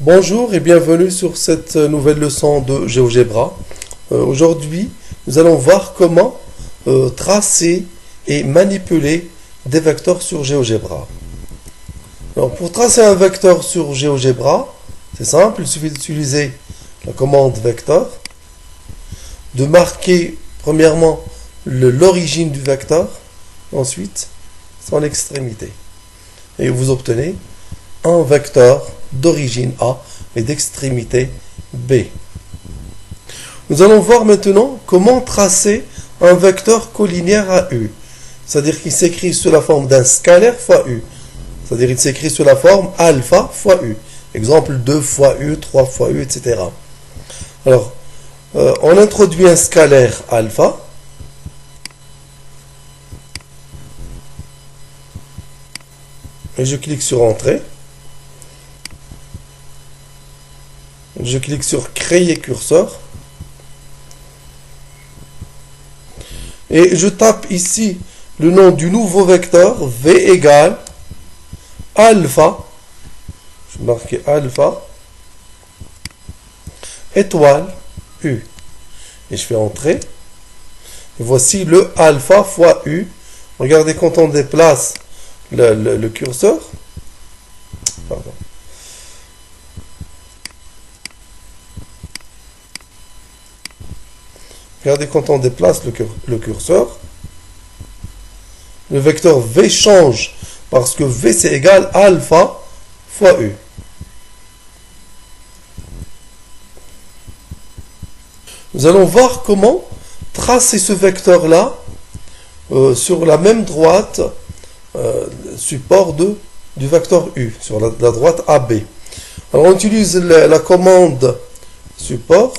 Bonjour et bienvenue sur cette nouvelle leçon de GeoGebra. Aujourd'hui, nous allons voir comment tracer et manipuler des vecteurs sur GeoGebra. Alors, pour tracer un vecteur sur GeoGebra, c'est simple, il suffit d'utiliser la commande vecteur, de marquer premièrement l'origine du vecteur, ensuite son extrémité. Et vous obtenez un vecteur d'origine A et d'extrémité B. Nous allons voir maintenant comment tracer un vecteur collinéaire à U. C'est-à-dire qu'il s'écrit sous la forme d'un scalaire fois U. C'est-à-dire qu'il s'écrit sous la forme alpha fois U. Exemple 2 fois U, 3 fois U, etc. Alors, on introduit un scalaire alpha. Et je clique sur Entrée. Je clique sur Créer curseur. Et je tape ici le nom du nouveau vecteur, V égale alpha. Je vais marquer alpha, étoile, U. Et je fais Entrée. Et voici le alpha fois U. Regardez quand on déplace le curseur. Pardon. Regardez quand on déplace le curseur, le vecteur V change parce que V c'est égal à alpha fois U. Nous allons voir comment tracer ce vecteur-là sur la même droite support du vecteur U, sur la droite AB. Alors on utilise la commande support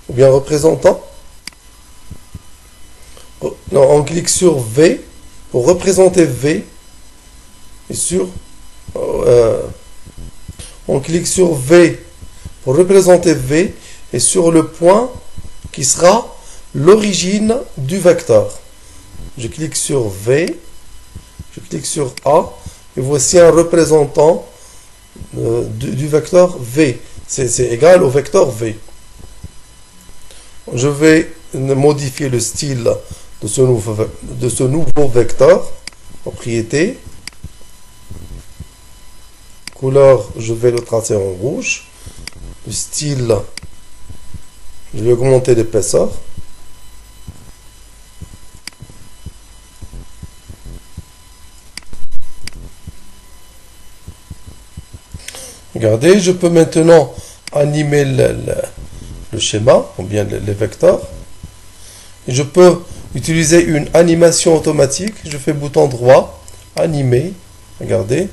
ou bien représentant. Non, on clique sur V pour représenter V et on clique sur V pour représenter V et sur le point qui sera l'origine du vecteur. Je clique sur V, je clique sur A et voici un représentant du vecteur V. C'est égal au vecteur V. Je vais modifier le style de ce nouveau vecteur. Propriété. Couleur, je vais le tracer en rouge. Le style, je vais augmenter l'épaisseur. Regardez, je peux maintenant animer le schéma, ou bien les vecteurs. Et je peux utiliser une animation automatique. Je fais bouton droit, animer. Regardez.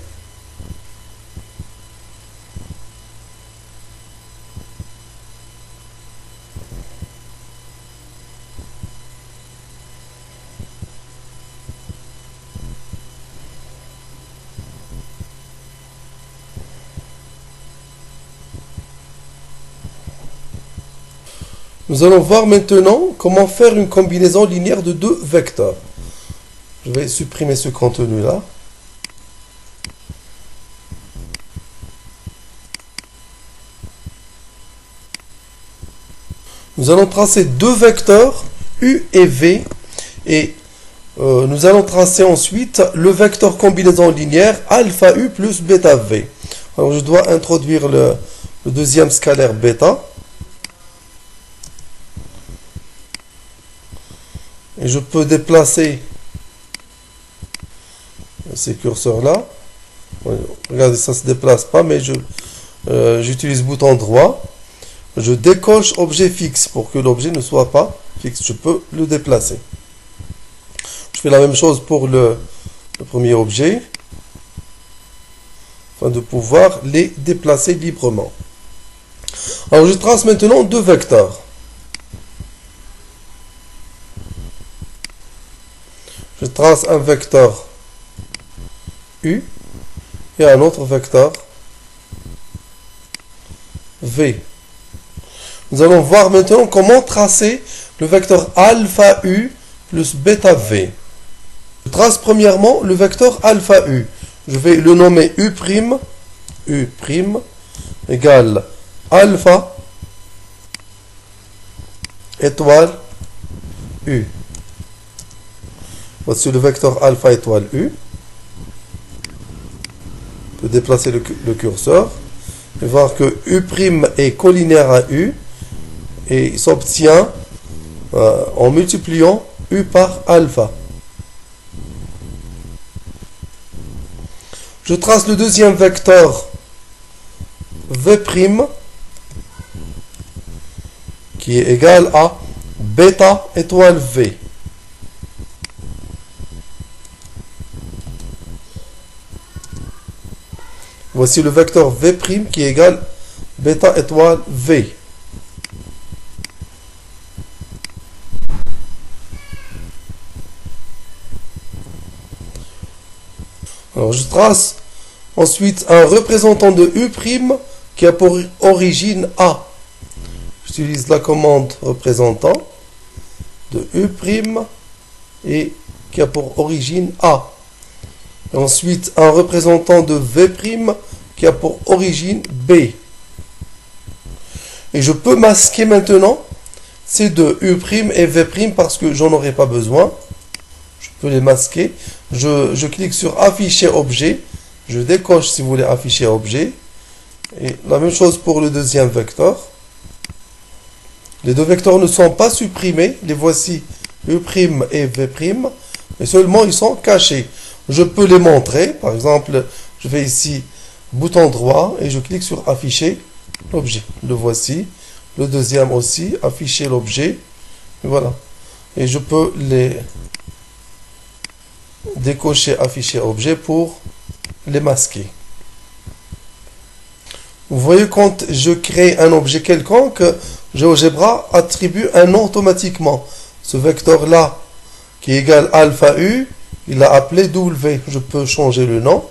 Nous allons voir maintenant comment faire une combinaison linéaire de deux vecteurs. Je vais supprimer ce contenu-là. Nous allons tracer deux vecteurs, U et V, et nous allons tracer ensuite le vecteur combinaison linéaire alpha U plus bêta V. Alors je dois introduire le deuxième scalaire bêta. Et je peux déplacer ces curseurs-là. Regardez, ça ne se déplace pas, mais j'utilise bouton droit. Je décoche objet fixe pour que l'objet ne soit pas fixe. Je peux le déplacer. Je fais la même chose pour le premier objet, afin de pouvoir les déplacer librement. Alors, je trace maintenant deux vecteurs. Je trace un vecteur U et un autre vecteur V. Nous allons voir maintenant comment tracer le vecteur alpha U plus bêta V. Je trace premièrement le vecteur alpha U. Je vais le nommer U', égale alpha étoile U. Voici le vecteur alpha étoile U. On peut déplacer le curseur et voir que U' est collinaire à U et il s'obtient en multipliant U par alpha. Je trace le deuxième vecteur V' qui est égal à bêta étoile V. Voici le vecteur V' qui est égal bêta étoile V. Alors je trace ensuite un représentant de U' qui a pour origine A. J'utilise la commande représentant de U' et qui a pour origine A. Et ensuite un représentant de V' qui a pour origine B. Et je peux masquer maintenant ces deux, U' et V' parce que j'en aurai pas besoin. Je peux les masquer. Je clique sur afficher objet. Je décoche si vous voulez afficher objet. Et la même chose pour le deuxième vecteur. Les deux vecteurs ne sont pas supprimés. Les voici U' et V'. Mais seulement ils sont cachés. Je peux les montrer. Par exemple, je vais ici, bouton droit, et je clique sur afficher l'objet. Le voici. Le deuxième aussi, afficher l'objet. Voilà. Et je peux les décocher afficher objet pour les masquer. Vous voyez, quand je crée un objet quelconque, GeoGebra attribue un nom automatiquement. Ce vecteur-là, qui est égal alpha U, il l'a appelé W. Je peux changer le nom.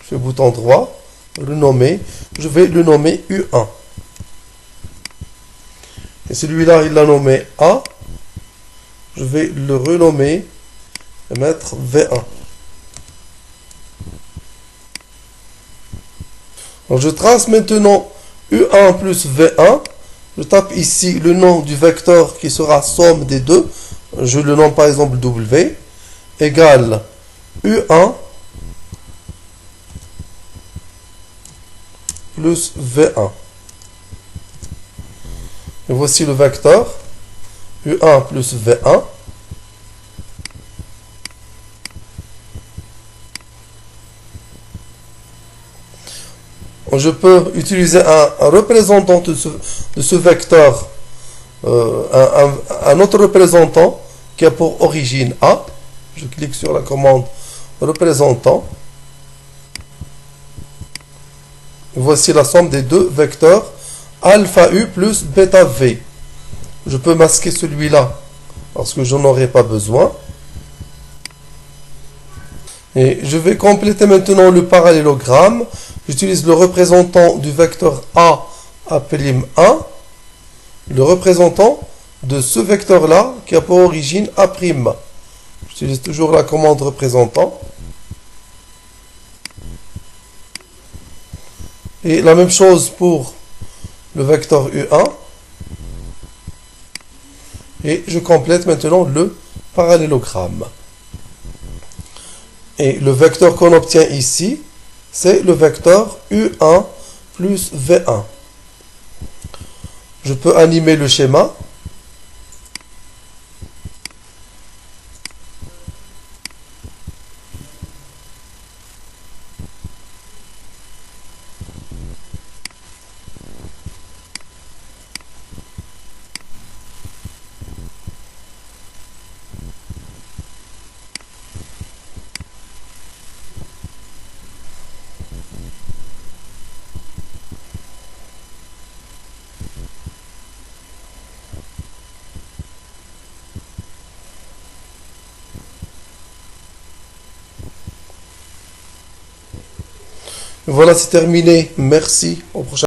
Je fais bouton droit, renommer. Je vais le nommer U1. Et celui-là, il l'a nommé A. Je vais le renommer et mettre V1. Donc je trace maintenant U1 plus V1. Je tape ici le nom du vecteur qui sera somme des deux. Je le nomme par exemple W. Égale U1 plus V1. Et voici le vecteur U1 plus V1. Je peux utiliser un représentant de ce vecteur, un autre représentant qui a pour origine A. Je clique sur la commande représentant. Voici la somme des deux vecteurs alpha U plus bêta V. Je peux masquer celui-là parce que je n'en aurai pas besoin. Et je vais compléter maintenant le parallélogramme. J'utilise le représentant du vecteur A, A'1, le représentant de ce vecteur-là qui a pour origine A'. J'utilise toujours la commande représentant. Et la même chose pour le vecteur U1. Et je complète maintenant le parallélogramme. Et le vecteur qu'on obtient ici, c'est le vecteur U1 plus V1. Je peux animer le schéma. Voilà, c'est terminé. Merci. Au prochain.